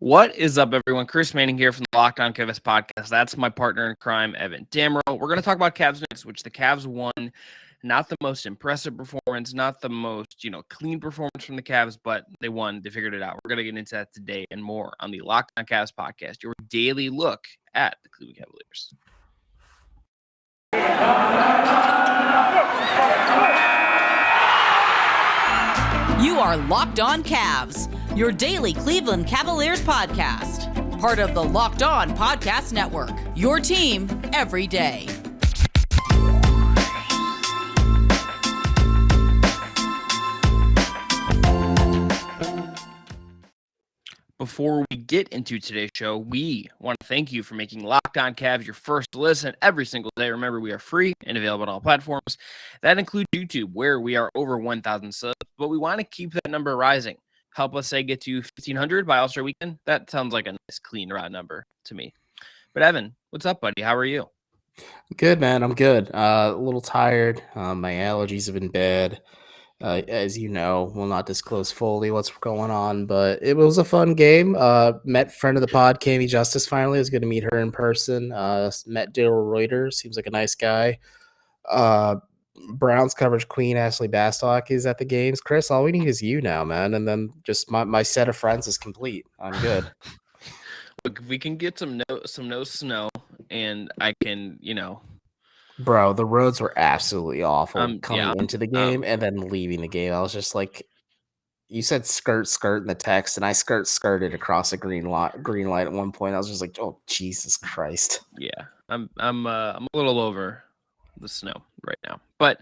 What is up, everyone? Chris Manning here from the Locked On Cavs podcast. That's my partner in crime, Evan Damro. We're going to talk about Cavs Knicks, which the Cavs won. Not the most impressive performance, not the most, clean performance from the Cavs, but they won. They figured it out. We're going to get into that today and more on the Locked On Cavs podcast, your daily look at the Cleveland Cavaliers. You are Locked On Cavs, your daily Cleveland Cavaliers podcast. Part of the Locked On Podcast Network, your team every day. Before we get into today's show, we want to thank you for making Locked On Cavs your first listen every single day. Remember, we are free and available on all platforms. That includes YouTube, where we are over 1,000 subs, but we want to keep that number rising. Help us say get to 1,500 by All-Star Weekend. That sounds like a nice, clean, round number to me. But Evan, what's up, buddy? How are you? Good, man. I'm good. A little tired. My allergies have been bad. As you know, we'll not disclose fully what's going on, but it was a fun game. Met friend of the pod, Cami Justice, finally. It was good to meet her in person. Met Daryl Reuter. Seems like a nice guy. Browns coverage queen Ashley Bastock is at the games. Chris, all we need is you now, man. And then just my set of friends is complete. I'm good. Look, if we can get some no snow, and I can, Bro, the roads were absolutely awful coming into the game and then leaving the game. I was just like, you said skirt in the text, and I skirted across a green light at one point. I was just like, oh, Jesus Christ. Yeah, I'm a little over the snow right now, but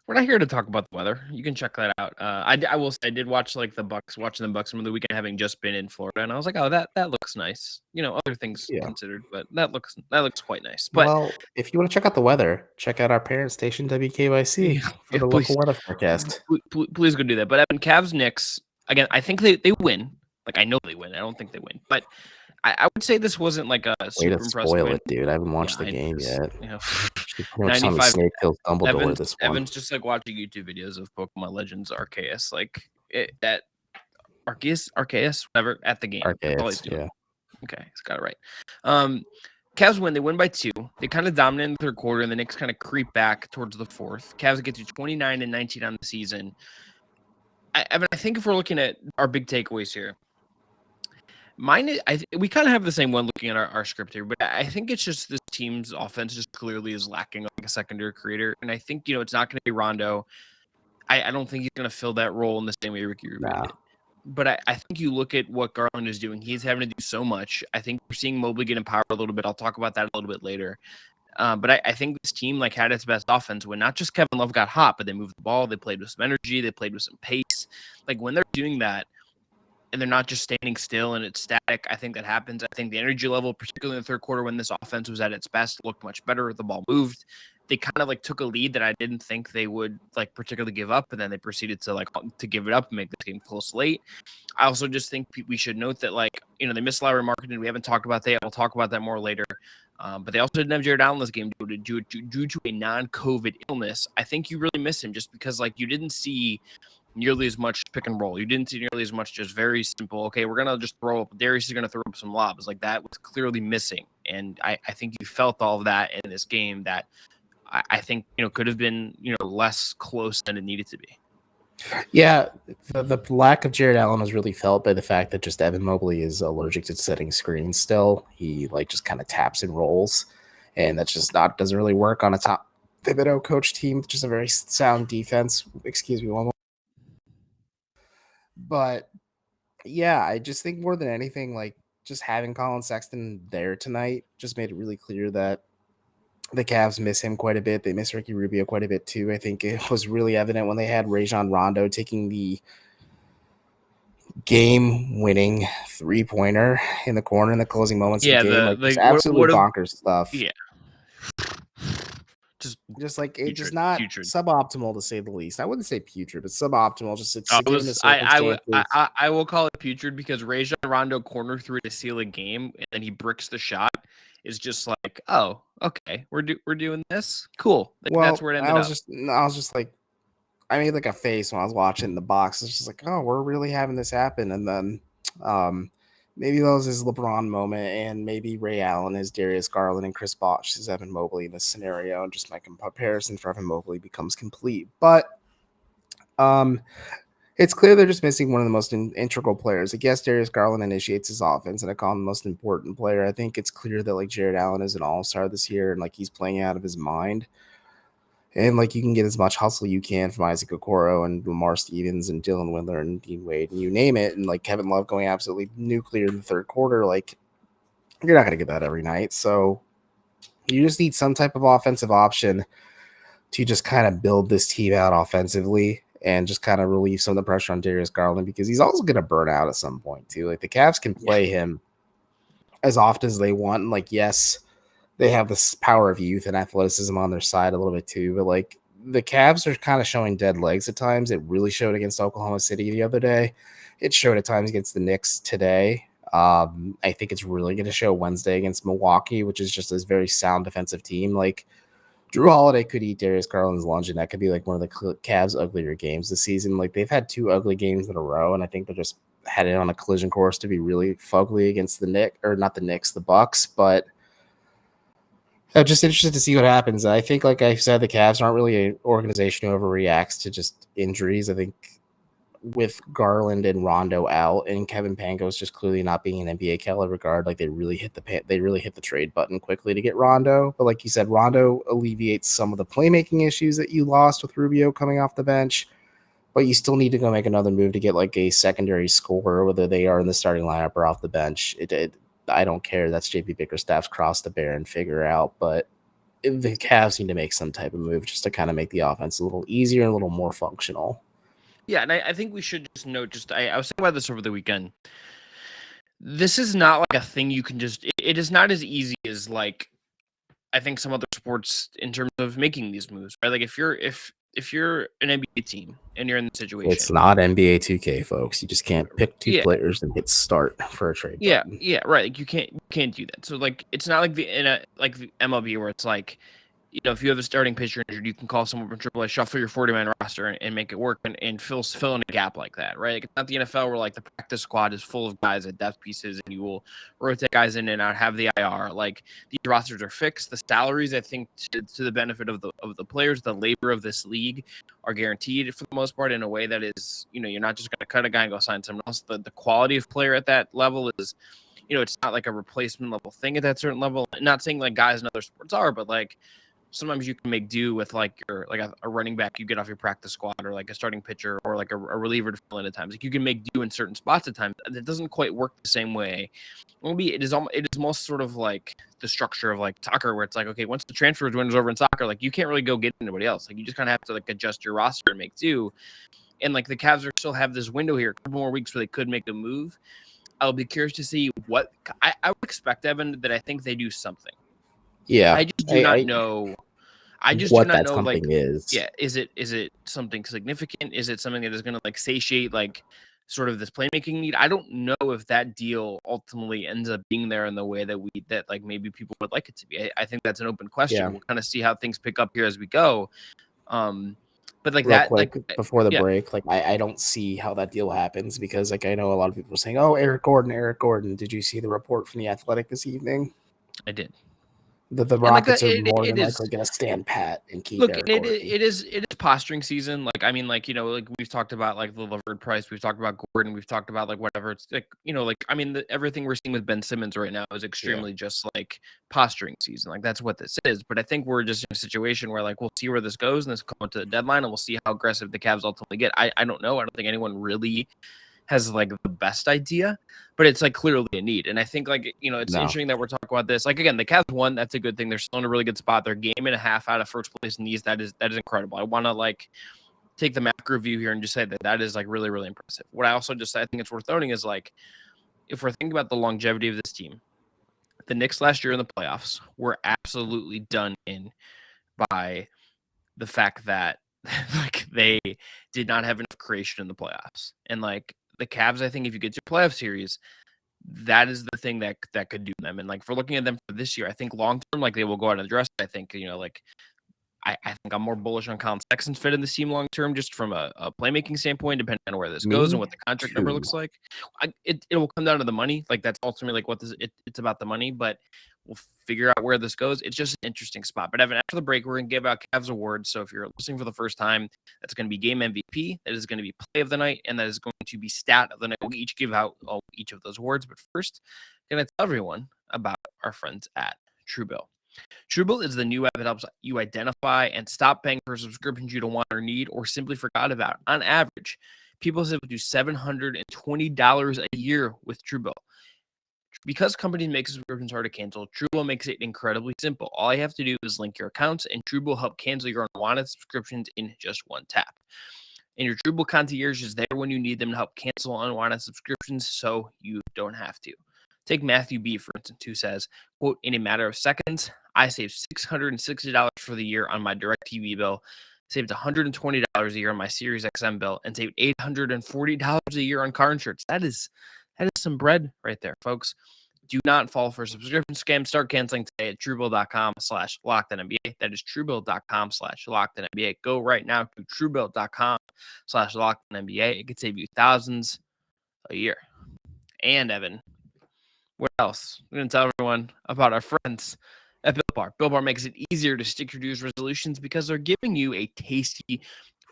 we're not here to talk about the weather. You can check that out. I will say I did watch watching the Bucks from the weekend, having just been in Florida, and I was like, oh, that looks nice. Other things considered, but that looks quite nice. But well, if you want to check out the weather, check out our parent station WKYC for the local weather forecast. Please go do that. But Evan, Cavs Knicks again. I think they win. Like, I know they win. I don't think they win, but I would say this wasn't like a super impressive spoil win. It, dude. I haven't watched the game yet. 95 Snake kills Dumbledore this one. Evan's just like watching YouTube videos of Pokemon Legends Arceus, that Arceus, whatever, at the game. Arceus, yeah. Okay, he's got it right. Cavs win. They win by 2. They kind of dominate in the third quarter, and the Knicks kind of creep back towards the fourth. Cavs get to 29-19 on the season. Evan, I think if we're looking at our big takeaways here, we kind of have the same one looking at our script here, but I think it's just this team's offense just clearly is lacking like a secondary creator, and I think it's not going to be Rondo. I don't think he's going to fill that role in the same way Ricky Rubio did. But I think you look at what Garland is doing; he's having to do so much. I think we're seeing Mobley get empowered a little bit. I'll talk about that a little bit later. But I think this team had its best offense when not just Kevin Love got hot, but they moved the ball, they played with some energy, they played with some pace. Like, when they're doing that, and they're not just standing still and it's static, I think that happens. I think the energy level, particularly in the third quarter when this offense was at its best, looked much better. The ball moved. They kind of took a lead that I didn't think they would particularly give up, and then they proceeded to give it up and make this game close late. I also just think we should note that they missed Lauri Markkanen. We haven't talked about that. We'll talk about that more later. But they also didn't have Jared Allen this game due to a non-COVID illness. I think you really miss him just because you didn't see nearly as much pick and roll. You didn't see nearly as much just very simple, okay, we're going to just throw up. Darius is going to throw up some lobs. That was clearly missing. And I think you felt all of that in this game that I think, could have been, less close than it needed to be. Yeah, the lack of Jared Allen was really felt by the fact that just Evan Mobley is allergic to setting screens still. He just kind of taps and rolls, and that's just doesn't really work on a top Thibodeau coach team with just a very sound defense. Excuse me one more. But yeah, I just think more than anything, just having Colin Sexton there tonight just made it really clear that the Cavs miss him quite a bit. They miss Ricky Rubio quite a bit too. I think it was really evident when they had Rajon Rondo taking the game-winning three-pointer in the corner in the closing moments of the game. Absolutely bonkers stuff. Yeah. Just not putrid. Suboptimal, to say the least. I wouldn't say putrid, but suboptimal. I will call it putrid because Rajon Rondo corner through to seal a game, and then he bricks the shot. Is just oh, okay, we're doing this. Cool. That's where it ended up. I was just I made a face when I was watching the box. It's just oh, we're really having this happen. And then maybe that was his LeBron moment, and maybe Ray Allen is Darius Garland and Chris Bosh is Evan Mobley in this scenario, and just my comparison for Evan Mobley becomes complete. But it's clear they're just missing one of the most integral players. I guess Darius Garland initiates his offense, and I call him the most important player. I think it's clear that like Jared Allen is an all-star this year, and like he's playing out of his mind. And like you can get as much hustle you can from Isaac Okoro and Lamar Stevens and Dylan Windler and Dean Wade and you name it. And like Kevin Love going absolutely nuclear in the third quarter, like you're not going to get that every night. So you just need some type of offensive option to just kind of build this team out offensively and just kind of relieve some of the pressure on Darius Garland because he's also going to burn out at some point too. Like the Cavs can play him as often as they want. And like, yes, they have this power of youth and athleticism on their side a little bit too, but like the Cavs are kind of showing dead legs at times. It really showed against Oklahoma City the other day. It showed at times against the Knicks today. I think it's really going to show Wednesday against Milwaukee, which is just a very sound defensive team. Like Drew Holiday could eat Darius Garland's lunch, and that could be like one of the Cavs' uglier games this season. Like they've had two ugly games in a row, and I think they're just headed on a collision course to be really fugly against the Knicks, or not the Knicks, the Bucks, but I'm just interested to see what happens. I think, like I said, the Cavs aren't really an organization who overreacts to just injuries. I think with Garland and Rondo out, and Kevin Pangos just clearly not being an NBA caliber guard, like they really hit the trade button quickly to get Rondo. But like you said, Rondo alleviates some of the playmaking issues that you lost with Rubio coming off the bench. But you still need to go make another move to get like a secondary scorer, whether they are in the starting lineup or off the bench. I don't care. That's JP Bickerstaff's cross to bear and figure out. But the Cavs need to make some type of move just to kind of make the offense a little easier and a little more functional. Yeah, and I think we should just note, I was thinking about this over the weekend. This is not like a thing you can just, it is not as easy as like, I think some other sports in terms of making these moves, right? Like if you're an NBA team and you're in the situation. It's not NBA 2K, folks. You just can't pick two players and hit start for a trade button. Yeah, right. Like you can't do that. So like it's not like the MLB where it's like, you know, if you have a starting pitcher injured, you can call someone from AAA, shuffle your 40-man roster and make it work and fill in a gap like that, right? Like it's not the NFL where like the practice squad is full of guys at depth pieces and you will rotate guys in and out, have the IR. Like these rosters are fixed. The salaries, I think, to the benefit of the players, the labor of this league are guaranteed for the most part in a way that is, you know, you're not just going to cut a guy and go sign someone else. The quality of player at that level is, you know, it's not like a replacement level thing at that certain level. Not saying like guys in other sports are, but like, sometimes you can make do with like your a running back you get off your practice squad or like a starting pitcher or like a reliever to fill in at times. Like you can make do in certain spots at times. It doesn't quite work the same way. It is most sort of like the structure of like soccer where it's like, okay, once the transfer window is over in soccer, like you can't really go get anybody else. Like you just kind of have to like adjust your roster and make do. And like the Cavs still have this window here, a couple more weeks where they could make a move. I'll be curious to see what I would expect, Evan, that I think they do something. Yeah, I just do not know. I just what do not that know. Something like, is. Yeah, is it something significant? Is it something that is going to like satiate like sort of this playmaking need? I don't know if that deal ultimately ends up being there in the way that like maybe people would like it to be. I think that's an open question. Yeah. We'll kind of see how things pick up here as we go. But like Real that, quick, like before the break, like I don't see how that deal happens because like I know a lot of people are saying, "Oh, Eric Gordon." Did you see the report from the Athletic this evening? I did. The Rockets are more than likely going to stand pat and keep Eric Gordon. It is posturing season. Like, I mean, like, you know, like we've talked about like the Levert Price, we've talked about Gordon, we've talked about like whatever. It's like, you know, like, I mean, everything we're seeing with Ben Simmons right now is extremely just like posturing season. Like that's what this is. But I think we're just in a situation where like we'll see where this goes and this come to the deadline and we'll see how aggressive the Cavs ultimately get. I don't know. I don't think anyone really has like the best idea, but it's like clearly a need. And I think like, you know, it's interesting that we're talking about this. Like again, the Cavs won, that's a good thing. They're still in a really good spot. They're game and a half out of first place in the East. That is incredible. I want to like take the macro view here and just say that is like really, really impressive. What I also just I think it's worth noting is like if we're thinking about the longevity of this team, the Knicks last year in the playoffs were absolutely done in by the fact that like they did not have enough creation in the playoffs. And like the Cavs, I think if you get to a playoff series, that is the thing that could do them. And like for looking at them for this year, I think long term, like they will go out and address it. I think, you know, like I think I'm more bullish on Colin Sexton's fit in this team long term, just from a playmaking standpoint, depending on where this goes and Me what the contract number too. looks like. It will come down to the money. Like that's ultimately like what this it's about the money, but we'll figure out where this goes. It's just an interesting spot. But Evan, after the break, we're gonna give out Cavs awards. So if you're listening for the first time, that's going to be game MVP, that is going to be play of the night, and that is going to be stat of the night. We'll each give out each of those awards. But first, I'm going to tell everyone about our friends at TrueBill. TrueBill is the new app that helps you identify and stop paying for subscriptions you don't want or need or simply forgot about. On average, people save up to $720 a year with TrueBill. Because companies make subscriptions hard to cancel, TrueBill makes it incredibly simple. All you have to do is link your accounts, and TrueBill will help cancel your unwanted subscriptions in just one tap. And your TrueBill concierge is there when you need them to help cancel unwanted subscriptions so you don't have to. Take Matthew B, for instance, who says, quote, in a matter of seconds, I saved $660 for the year on my DirecTV bill, saved $120 a year on my Sirius XM bill, and saved $840 a year on car insurance. That is some bread right there, folks. Do not fall for subscription scams. Start canceling today at TrueBill.com/LockedOnNBA. That is TrueBill.com/LockedOnNBA. Go right now to TrueBill.com/LockedOnNBA. It could save you thousands a year. And Evan, what else? I'm going to tell everyone about our friends at Built Bar. Built Bar makes it easier to stick your New Year's resolutions because they're giving you a tasty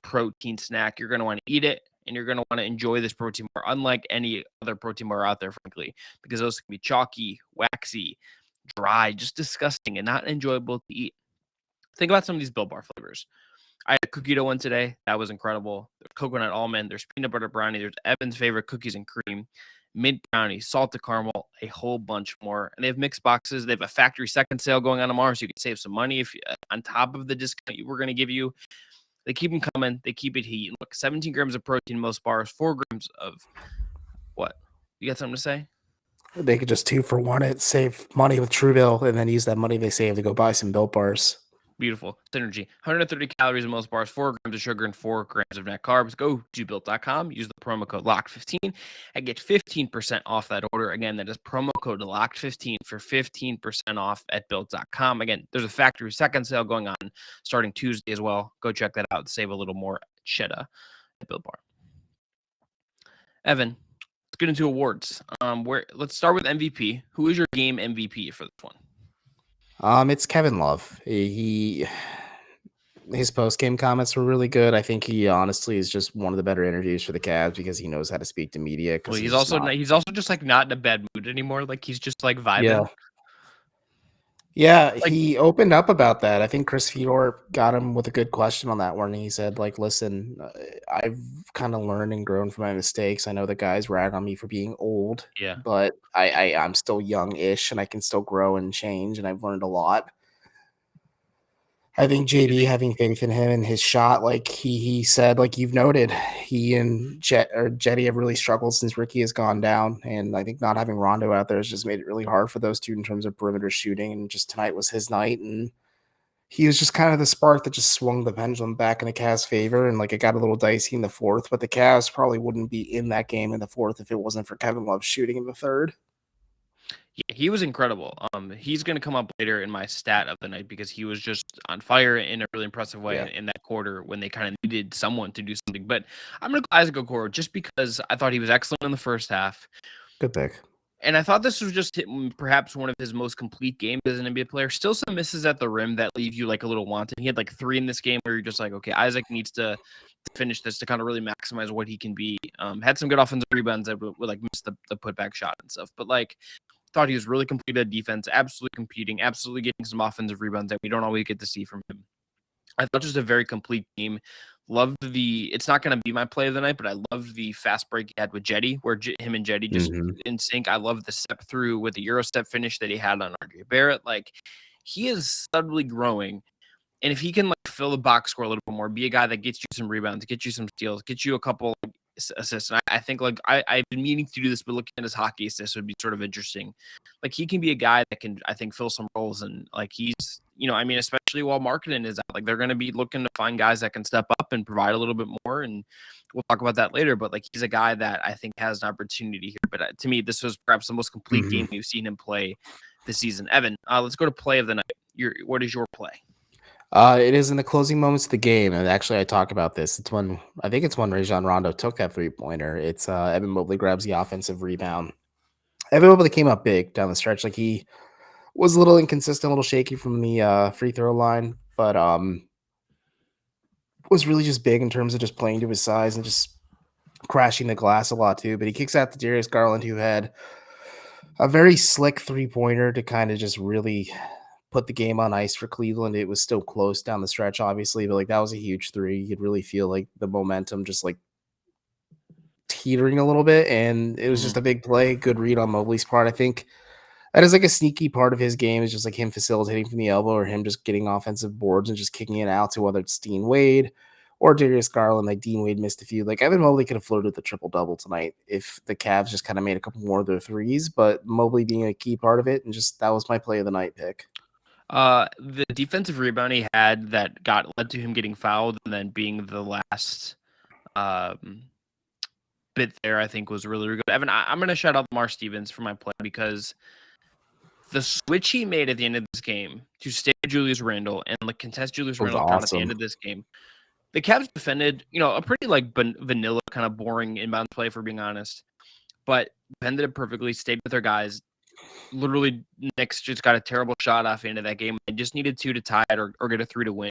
protein snack. You're going to want to eat it, and you're going to want to enjoy this protein bar, unlike any other protein bar out there, frankly, because those can be chalky, waxy, dry, just disgusting, and not enjoyable to eat. Think about some of these Built Bar flavors. I had a cookie dough one today. That was incredible. There's coconut almond. There's peanut butter brownie. There's Evan's favorite cookies and cream, mint brownie, salted caramel, a whole bunch more. And they have mixed boxes. They have a factory second sale going on tomorrow, so you can save some money if on top of the discount we're going to give you. They keep them coming. They keep it heat. Look, 17 grams of protein in most bars, 4 grams of what? You got something to say? They could just 2-for-1 it, save money with TrueBill, and then use that money they save to go buy some Built Bars. Beautiful. Synergy. 130 calories in most bars, 4 grams of sugar, and 4 grams of net carbs. Go to Built.com. Use the promo code LOCKED15 and get 15% off that order. Again, that is promo code LOCKED15 for 15% off at Built.com. Again, there's a factory second sale going on starting Tuesday as well. Go check that out. Save a little more cheddar at Built Bar. Evan, let's get into awards. Let's start with MVP. Who is your game MVP for this one? It's Kevin Love. His post-game comments were really good. I think he honestly is just one of the better interviews for the Cavs because he knows how to speak to media. Well, he's also just like not in a bad mood anymore. Like he's just like vibing. Yeah, Like, he opened up about that. I think Chris Fedor got him with a good question on that one. He said, like, listen, I've kind of learned and grown from my mistakes. I know the guys rag on me for being old, yeah. but I'm still young-ish and I can still grow and change, and I've learned a lot. I think JB having faith in him and his shot, like he said, like you've noted, he and Jetty have really struggled since Ricky has gone down. And I think not having Rondo out there has just made it really hard for those two in terms of perimeter shooting. And just tonight was his night. And he was just kind of the spark that just swung the pendulum back in the Cavs' favor. And like it got a little dicey in the fourth, but the Cavs probably wouldn't be in that game in the fourth if it wasn't for Kevin Love shooting in the third. Yeah, he was incredible. He's going to come up later in my stat of the night because he was just on fire in a really impressive way in that quarter when they kind of needed someone to do something. But I'm going to go Isaac Okoro just because I thought he was excellent in the first half. Good pick. And I thought this was just perhaps one of his most complete games as an NBA player. Still some misses at the rim that leave you like a little wanting. He had like 3 in this game where you're just like, okay, Isaac needs to finish this to kind of really maximize what he can be. Had some good offensive rebounds that would like miss the putback shot and stuff. But like, thought he was really complete at defense, absolutely competing, absolutely getting some offensive rebounds that we don't always get to see from him. I thought just a very complete game. Loved it's not going to be my play of the night, but I loved the fast break he had with Jetty, where him and Jetty just in sync. I love the step through with the Euro step finish that he had on RJ Barrett. Like, he is subtly growing. And if he can like fill the box score a little bit more, be a guy that gets you some rebounds, get you some steals, get you a couple assists. And I think like I've been meaning to do this, but looking at his hockey assists would be sort of interesting. Like he can be a guy that can, I think, fill some roles. And like he's, I mean, especially while Markkanen is out, like they're going to be looking to find guys that can step up and provide a little bit more. And we'll talk about that later. But like he's a guy that I think has an opportunity here. But to me, this was perhaps the most complete game we've seen him play this season. Evan, let's go to play of the night. What is your play? It is in the closing moments of the game, and actually, I talk about this. I think it's when Rajon Rondo took that 3-pointer. It's Evan Mobley grabs the offensive rebound. Evan Mobley came up big down the stretch. Like he was a little inconsistent, a little shaky from the free throw line, but was really just big in terms of just playing to his size and just crashing the glass a lot too. But he kicks out to Darius Garland, who had a very slick 3-pointer to kind of just really put the game on ice for Cleveland. It was still close down the stretch, obviously, but like that was a huge three. You could really feel like the momentum just like teetering a little bit, and it was just a big play. Good read on Mobley's part. I think that is like a sneaky part of his game is just like him facilitating from the elbow or him just getting offensive boards and just kicking it out to whether it's Dean Wade or Darius Garland. Like Dean Wade missed a few. Like Evan Mobley could have flirted with the triple double tonight if the Cavs just kind of made a couple more of their threes, but Mobley being a key part of it, and just that was my play of the night pick. The defensive rebound he had that led to him getting fouled and then being the last bit there, I think was really, really good. Evan, I'm going to shout out Lamar Stevens for my play because the switch he made at the end of this game to stay Julius Randle and like contest Julius Randle shot at the end of this game. The Cavs defended, a pretty like vanilla kind of boring inbound play, for being honest, but defended it perfectly, stayed with their guys. Literally, Knicks just got a terrible shot off into that game. They just needed 2 to tie it or get a 3 to win.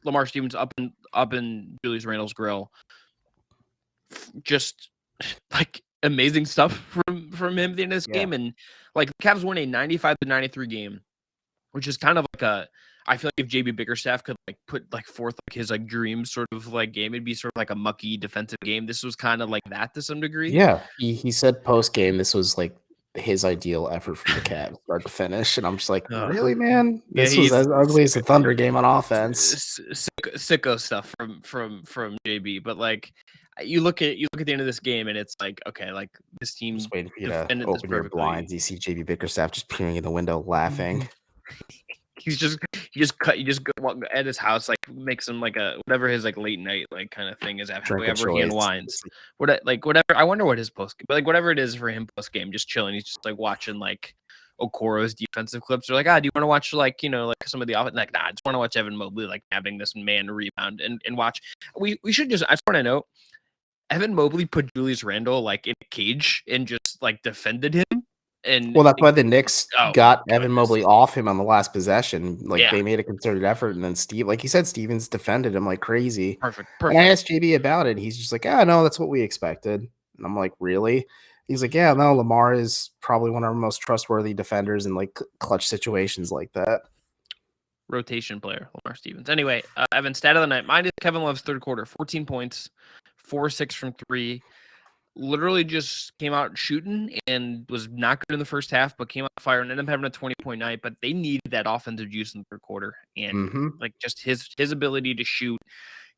Lamar Stevens up in Julius Randle's grill. Just like amazing stuff from him at the end of this game. And like the Cavs won a 95-93 game, which is kind of like I feel like if JB Bickerstaff could like put like forth like his like dream sort of like game, it'd be sort of like a mucky defensive game. This was kind of like that to some degree. Yeah, he said post game this was like his ideal effort from the Cavs, start to finish, and I'm just like, really, man? This was as ugly as the Thunder game on offense. Sicko stuff from JB, but like you look at the end of this game, and it's like, okay, like this team Just waiting for you to defended this open your perfectly. blinds. You see JB Bickerstaff just peering in the window, laughing. You just go at his house, like makes him like a whatever his like late night like kind of thing is after whatever he unwinds. Whatever. I wonder what his post, but like whatever it is for him post game, just chilling. He's just like watching like Okoro's defensive clips. They're like, do you want to watch like like some of the offense? Like, nah, I just want to watch Evan Mobley like having this man rebound and watch. We should just. I just want to know, Evan Mobley put Julius Randle like in a cage and just like defended him. And well, that's why the Knicks got Evan Mobley off him on the last possession. Like they made a concerted effort, and then like you said, Stevens defended him like crazy. Perfect. And I asked JB about it. He's just like, no, that's what we expected. And I'm like, really? He's like, yeah, no, Lamar is probably one of our most trustworthy defenders in like clutch situations like that. Rotation player, Lamar Stevens. Anyway, Evan, stat of the night. Mine is Kevin Love's third quarter, 14 points, 4-6 from 3. Literally just came out shooting and was not good in the first half, but came out fire and ended up having a 20-point night. But they needed that offensive juice in the third quarter. And like just his ability to shoot,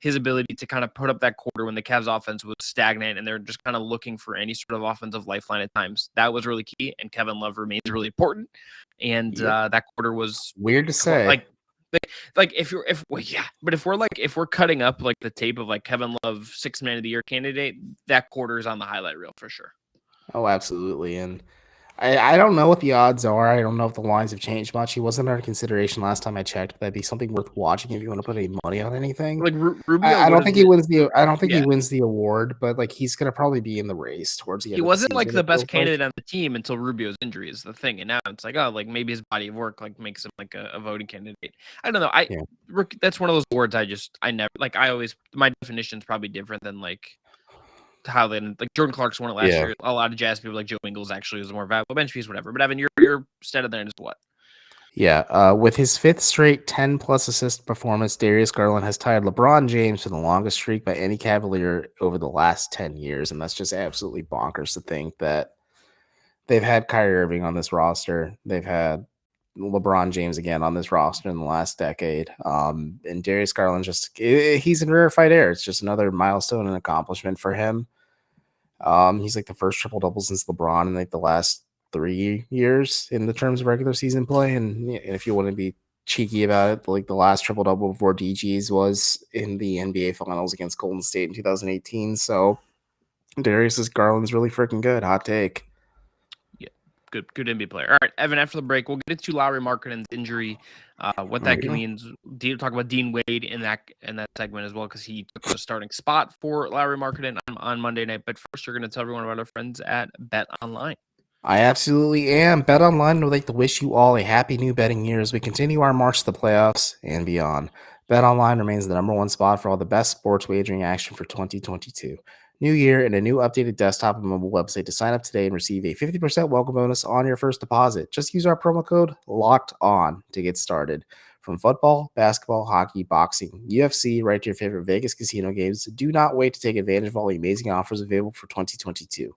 his ability to kind of put up that quarter when the Cavs offense was stagnant and they're just kind of looking for any sort of offensive lifeline at times. That was really key. And Kevin Love remains really important. And that quarter was weird to say. Like if we're cutting up like the tape of like Kevin Love 6th man of the year candidate, that quarter is on the highlight reel for sure. Oh, absolutely. And I don't know what the odds are. I don't know if the lines have changed much. He wasn't under consideration last time I checked. That'd be something worth watching if you want to put any money on anything. Like Rubio, I don't think he wins the award, but like he's gonna probably be in the race towards the end. He wasn't like the best candidate on the team until Rubio's injury is the thing, and now it's like, like maybe his body of work like makes him like a voting candidate. I don't know. That's one of those awards I never like. I always my definition is probably different than like how they like Jordan Clarkson won it last year. A lot of Jazz people like Joe Ingles actually was a more valuable bench piece, whatever. But Evan, your stat of the night is what? Yeah, with his 5th straight 10-plus assist performance, Darius Garland has tied LeBron James for the longest streak by any Cavalier over the last 10 years, and that's just absolutely bonkers to think that they've had Kyrie Irving on this roster. They've had LeBron James again on this roster in the last decade. And Darius Garland he's in rarefied air. It's just another milestone and accomplishment for him. He's like the first triple-double since LeBron in like the last 3 years in the terms of regular season play. And if you want to be cheeky about it, like the last triple-double before DG's was in the NBA Finals against Golden State in 2018. So Darius Garland's really freaking good. Hot take. Yeah. good NBA player. All right, Evan, after the break, we'll get into Lauri Markkanen's injury, what that means. Talk about Dean Wade in that segment as well, because he took the starting spot for Lauri Markkanen on Monday night. But first, you're going to tell everyone about our friends at BetOnline. I absolutely am. BetOnline would like to wish you all a happy new betting year as we continue our march to the playoffs and beyond. BetOnline remains the number one spot for all the best sports wagering action for 2022. New year and a new updated desktop and mobile website to sign up today and receive a 50% welcome bonus on your first deposit. Just use our promo code LOCKEDON to get started. From football, basketball, hockey, boxing, UFC, right to your favorite Vegas casino games, do not wait to take advantage of all the amazing offers available for 2022.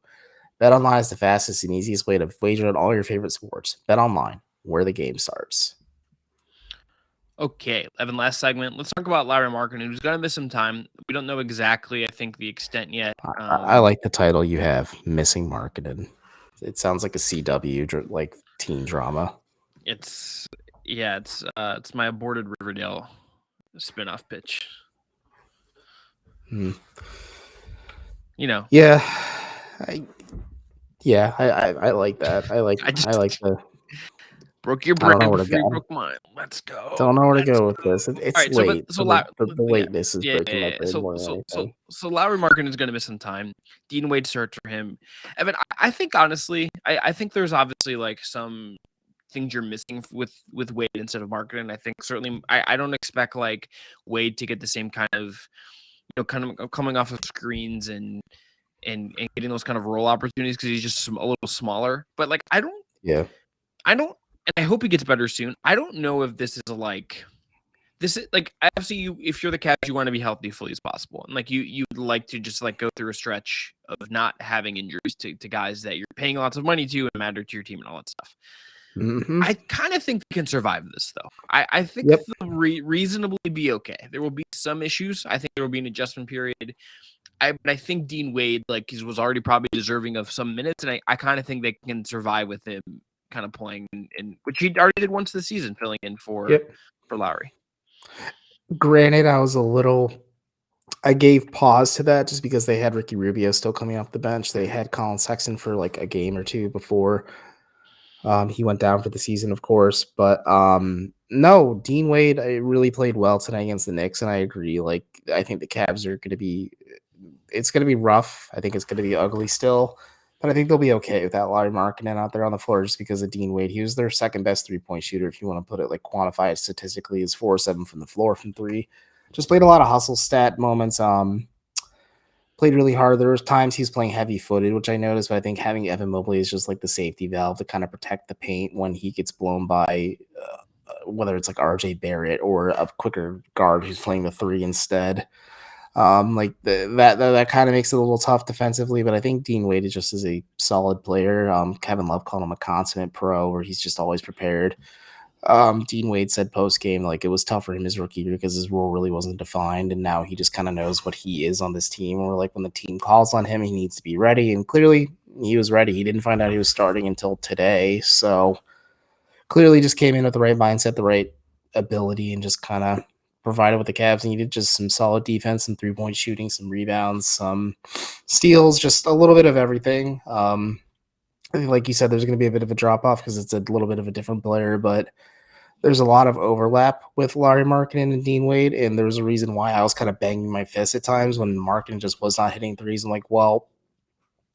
BetOnline is the fastest and easiest way to wager on all your favorite sports. BetOnline, where the game starts. Okay, Evan, last segment. Let's talk about Lauri Markkanen, who's going to miss some time. We don't know exactly, I think, the extent yet. I like the title you have, Missing Markkanen. It sounds like a CW like teen drama. It's my aborted Riverdale spinoff pitch. Hmm. You know. Yeah. I like that. I like the broke your brain before you broke mine. Let's go. Don't know where to go with this. It's right, late. So the lateness is breaking my brain more than anything. So Lauri Markkanen is going to miss some time. Dean Wade starts for him. Evan, I think honestly, I think there's obviously like some things you're missing with Wade instead of Markkanen. I think certainly I don't expect like Wade to get the same kind of kind of coming off of screens and getting those kind of role opportunities because he's just a little smaller. But like I don't. And I hope he gets better soon. I don't know if this is like obviously if you're the Cavs, you want to be healthy as fully as possible. And like you'd like to just like go through a stretch of not having injuries to guys that you're paying lots of money to and matter to your team and all that stuff. Mm-hmm. I kind of think they can survive this though. I think they'll reasonably be okay. There will be some issues. I think there will be an adjustment period. I think Dean Wade he was already probably deserving of some minutes, and I kind of think they can survive with him kind of playing in which he already did once this season, filling in for Lauri. Granted, I gave pause to that just because they had Ricky Rubio still coming off the bench. They had Colin Sexton for like a game or two before he went down for the season, of course. But no, Dean Wade really played well tonight against the Knicks, and I agree. Like I think the Cavs are going to be rough. I think it's going to be ugly still. But I think they'll be okay with that Lauri Markkanen out there on the floor just because of Dean Wade. He was their second best three-point shooter, if you want to put it, quantify it statistically, is 4-7 from the floor from three. Just played a lot of hustle stat moments. Played really hard. There was times he's playing heavy-footed, which I noticed, but I think having Evan Mobley is just like the safety valve to kind of protect the paint when he gets blown by whether it's like RJ Barrett or a quicker guard who's playing the three instead. That kind of makes it a little tough defensively, but I think Dean Wade is a solid player. Kevin Love called him a consummate pro, where he's just always prepared. Dean Wade said post game it was tough for him his rookie year because his role really wasn't defined, and now he just kind of knows what he is on this team. Or when the team calls on him, he needs to be ready, and clearly he was ready. He didn't find out he was starting until today, so clearly just came in with the right mindset, the right ability, and just kind of provided what the Cavs needed. Just some solid defense, some three-point shooting, some rebounds, some steals, just a little bit of everything. Like you said, there's going to be a bit of a drop-off because it's a little bit of a different player, but there's a lot of overlap with Lauri Markkanen and Dean Wade, and there's a reason why I was kind of banging my fist at times when Markkanen just was not hitting threes. I'm like, well,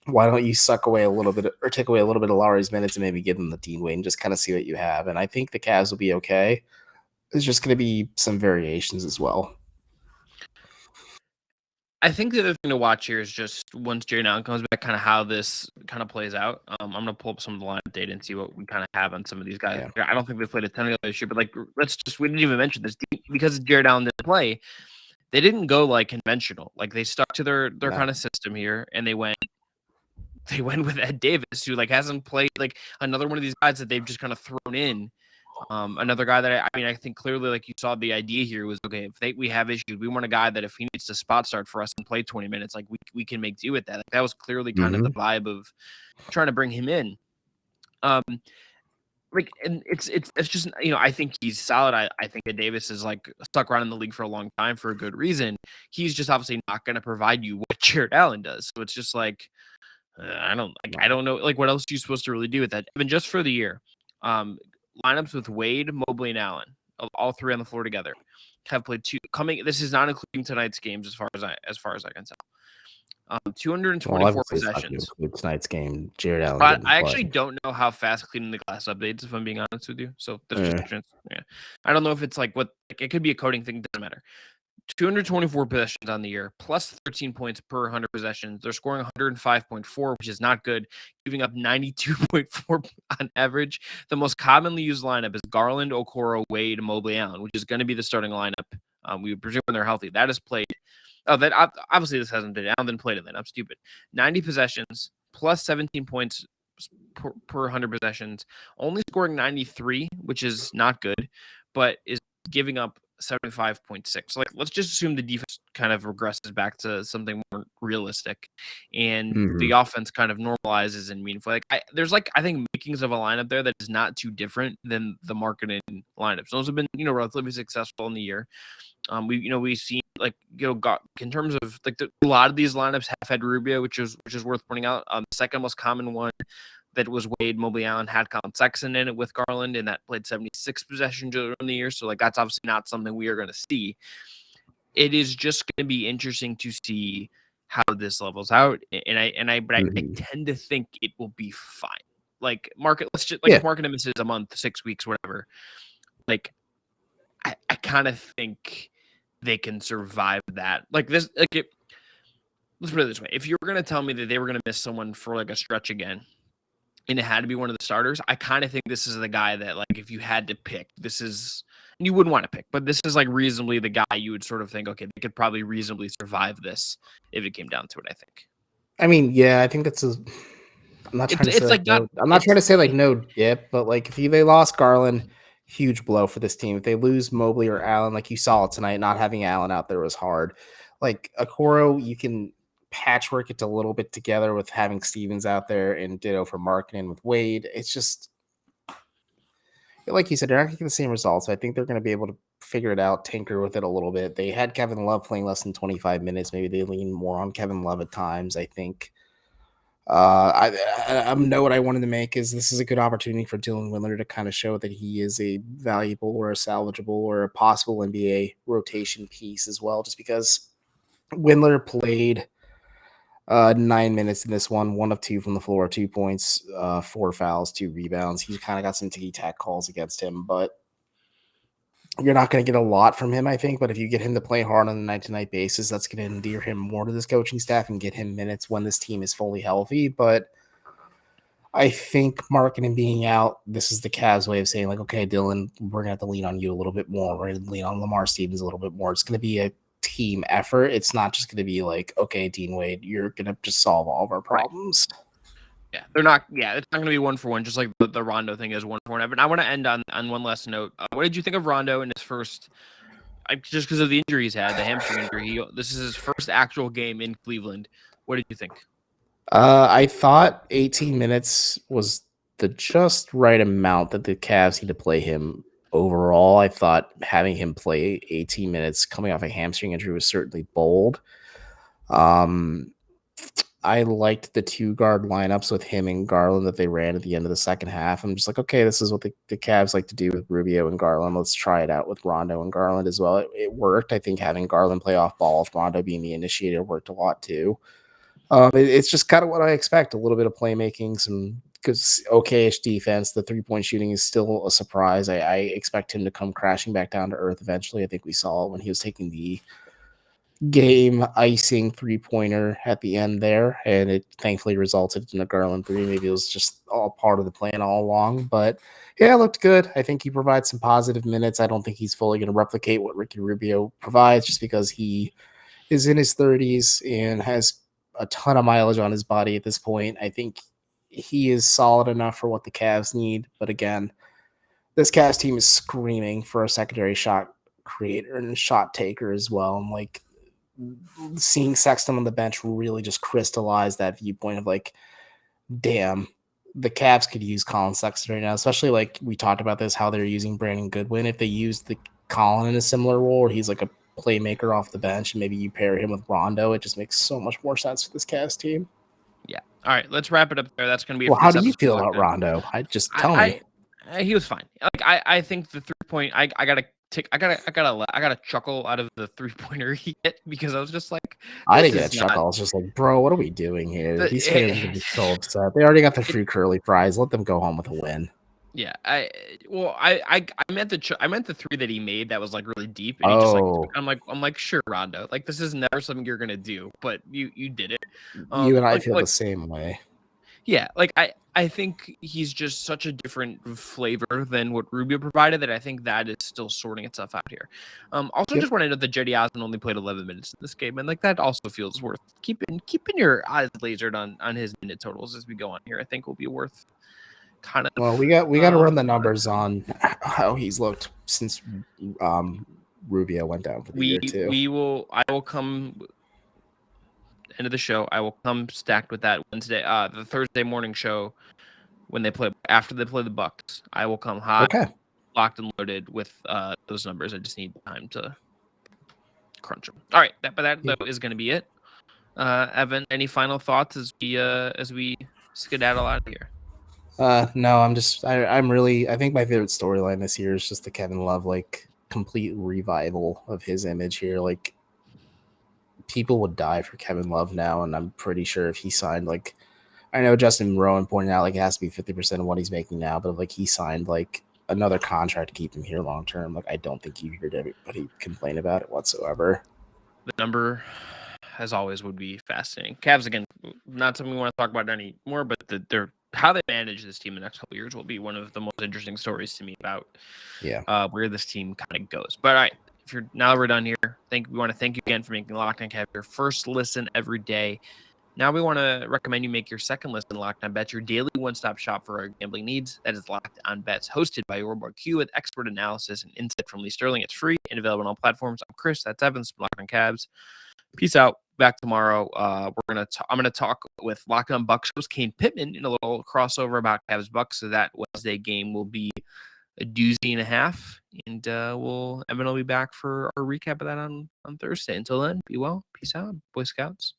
why don't you suck away a little bit or take away a little bit of Lauri's minutes and maybe give them the Dean Wade and just kind of see what you have? And I think the Cavs will be okay. There's just going to be some variations as well. I think the other thing to watch here is just once Jared Allen comes back, kind of how this kind of plays out. I'm going to pull up some of the lineup data and see what we kind of have on some of these guys. Yeah. I don't think they played a ton of this year, but we didn't even mention this because Jared Allen didn't play. They didn't go conventional. They stuck to their kind of system here, and they went with Ed Davis, who hasn't played another one of these guys that they've just kind of thrown in. Another guy that I think clearly, you saw the idea here was, okay, if we have issues, we want a guy that if he needs to spot start for us and play 20 minutes, we can make do with that. That was clearly kind of the vibe of trying to bring him in. And it's just, I think he's solid. I think that Davis is stuck around in the league for a long time for a good reason. He's just obviously not going to provide you what Jared Allen does. So it's just I don't know. Like, what else are you supposed to really do with that? Even just for the year, lineups with Wade, Mobley, and Allen, all three on the floor together, have played two. This is not including tonight's games, as far as I can tell. 224 obviously it's not going to possessions. include tonight's game. Jared Allen But didn't I play. actually don't know how fast cleaning the glass updates, if I'm being honest with you. So there's just Eh. a chance. Yeah, I don't know if it's like it could be a coding thing. Doesn't matter. 224 possessions on the year, plus 13 points per 100 possessions. They're scoring 105.4, which is not good, giving up 92.4 on average. The most commonly used lineup is Garland, Okoro, Wade, Mobley, Allen, which is going to be the starting lineup. We would presume when they're healthy. That is played. Oh, that obviously this hasn't been. Allen didn't play it then. I'm stupid. 90 possessions, plus 17 points per 100 possessions. Only scoring 93, which is not good, but is giving up 75.6. So, like, let's just assume the defense kind of regresses back to something more realistic, and the offense kind of normalizes and meaningful. Like, there's I think makings of a lineup there that is not too different than the Markkanen lineups. Those have been relatively successful in the year. We've seen got in terms of a lot of these lineups have had Rubio, which is worth pointing out. The second most common one that was Wade, Mobley, Allen had Colin Sexton in it with Garland, and that played 76 possessions during the year. So that's obviously not something we are going to see. It is just going to be interesting to see how this levels out, and I tend to think it will be fine. Like let's just if Markkanen misses a month, 6 weeks, whatever. Like I kind of think they can survive that. Let's put it this way: if you were going to tell me that they were going to miss someone for a stretch again, and it had to be one of the starters, I kind of think this is the guy that, if you had to pick, this is, and you wouldn't want to pick, but this is reasonably the guy you would sort of think, okay, they could probably reasonably survive this if it came down to it, I think. I mean, yeah, I think I'm not trying to say no dip, but if they lost Garland, huge blow for this team. If they lose Mobley or Allen, like you saw tonight, not having Allen out there was hard. Okoro, you can patchwork it a little bit together with having Stevens out there, and ditto for Markkanen with Wade. It's just, like you said, they're not going to get the same results. I think they're going to be able to figure it out, tinker with it a little bit. They had Kevin Love playing less than 25 minutes. Maybe they lean more on Kevin Love at times, I think. I know what I wanted to make is this is a good opportunity for Dylan Windler to kind of show that he is a valuable or a salvageable or a possible NBA rotation piece as well, just because Windler played 9 minutes in this one of 2 from the floor, 2 points, 4 fouls, 2 rebounds. He's kind of got some ticky-tack calls against him, but you're not going to get a lot from him, I think. But if you get him to play hard on a night-to-night basis, that's going to endear him more to this coaching staff and get him minutes when this team is fully healthy. But I think Markkanen being out, this is the Cavs' way of saying, okay, Dylan, we're going to have to lean on you a little bit more. We're going to lean on Lamar Stevens a little bit more. It's going to be a team effort. It's not just going to be okay, Dean Wade, you're going to just solve all of our problems. Yeah, they're not. Yeah, it's not going to be 1-for-1, just like the Rondo thing is 1-for-1. And I want to end on one last note. What did you think of Rondo in his first? Just because of the injury he's had, the hamstring injury. This is his first actual game in Cleveland. What did you think? I thought 18 minutes was the just right amount that the Cavs need to play him overall. I thought having him play 18 minutes coming off a hamstring injury was certainly bold. I liked the 2-guard lineups with him and Garland that they ran at the end of the second half. I'm just okay, this is what the Cavs like to do with Rubio and Garland. Let's try it out with Rondo and Garland as well. It worked. I think having Garland play off ball with Rondo being the initiator worked a lot too. It's just kind of what I expect. A little bit of playmaking, some okay-ish defense. The 3-point shooting is still a surprise. I expect him to come crashing back down to earth eventually. I think we saw when he was taking the game icing 3-pointer at the end there, and it thankfully resulted in a Garland 3. Maybe it was just all part of the plan all along, but yeah, it looked good. I think he provides some positive minutes. I don't think he's fully going to replicate what Ricky Rubio provides just because he is in his 30s and has a ton of mileage on his body at this point. I think he is solid enough for what the Cavs need, but again, this Cavs team is screaming for a secondary shot creator and a shot taker as well. And seeing Sexton on the bench really just crystallized that viewpoint of damn, the Cavs could use Colin Sexton right now, especially we talked about this, how they're using Brandon Goodwin. If they use the Colin in a similar role where he's a playmaker off the bench and maybe you pair him with Rondo, it just makes so much more sense for this Cavs team. Yeah. All right, let's wrap it up there. That's going to be it Well, for how this do you episode. feel Locked about On. Rondo? Tell me. He was fine. Like I think the 3-point. I gotta chuckle out of the 3-pointer he hit because I was just like, I this didn't get a is not. chuckle. I was just like, bro, what are we doing here? These fans are gonna be so The, upset. They already got the free curly fries. Let them go home with a win. Yeah, I meant I meant the 3 that he made that was like really deep, and he just like Oh, I'm like sure, Rondo, like this is never something you're gonna do, but you did it. you and I Like feel the same way. yeah, like I think he's just such a different flavor than what Rubio provided that I think that is still sorting itself out here. Also Yep. just want to note that Jetty Osmond only played 11 minutes in this game, and like that also feels worth keeping your eyes lasered on his minute totals as we go on here. I think will be worth kind of. Well, we got to run the numbers on how he's looked since Rubio went down for the year too. I will come end of the show. I will come stacked with that Wednesday, the Thursday morning show when they play after they play the Bucks. I will come hot, locked and loaded with those numbers. I just need time to crunch them. All right, that is going to be it. Evan, any final thoughts as we skedaddle out of here? No, I think my favorite storyline this year is just the Kevin Love like complete revival of his image here. Like people would die for Kevin Love now, and I'm pretty sure if he signed like I know Justin Rowan pointed out like it has to be 50% of what he's making now, but if like he signed like another contract to keep him here long term, like I don't think you heard anybody complain about it whatsoever. The number, as always, would be fascinating. Cavs again, not something we want to talk about anymore, but how they manage this team in the next couple of years will be one of the most interesting stories to me about where this team kind of goes. But all right, now we're done here. We want to thank you again for making Locked On Cavs your first listen every day. Now we want to recommend you make your second listen Locked On Bets, your daily one-stop shop for our gambling needs. That is Locked On Bets, hosted by your boy Q with expert analysis and insight from Lee Sterling. It's free and available on all platforms. I'm Chris. That's Evans from Locked On Cavs. Peace out. Back tomorrow. I'm gonna talk with Locked On Bucks host Kane Pittman in a little crossover about Cavs Bucks. So that Wednesday game will be a doozy and a half, and Evan will be back for our recap of that on Thursday. Until then, be well. Peace out, Boy Scouts.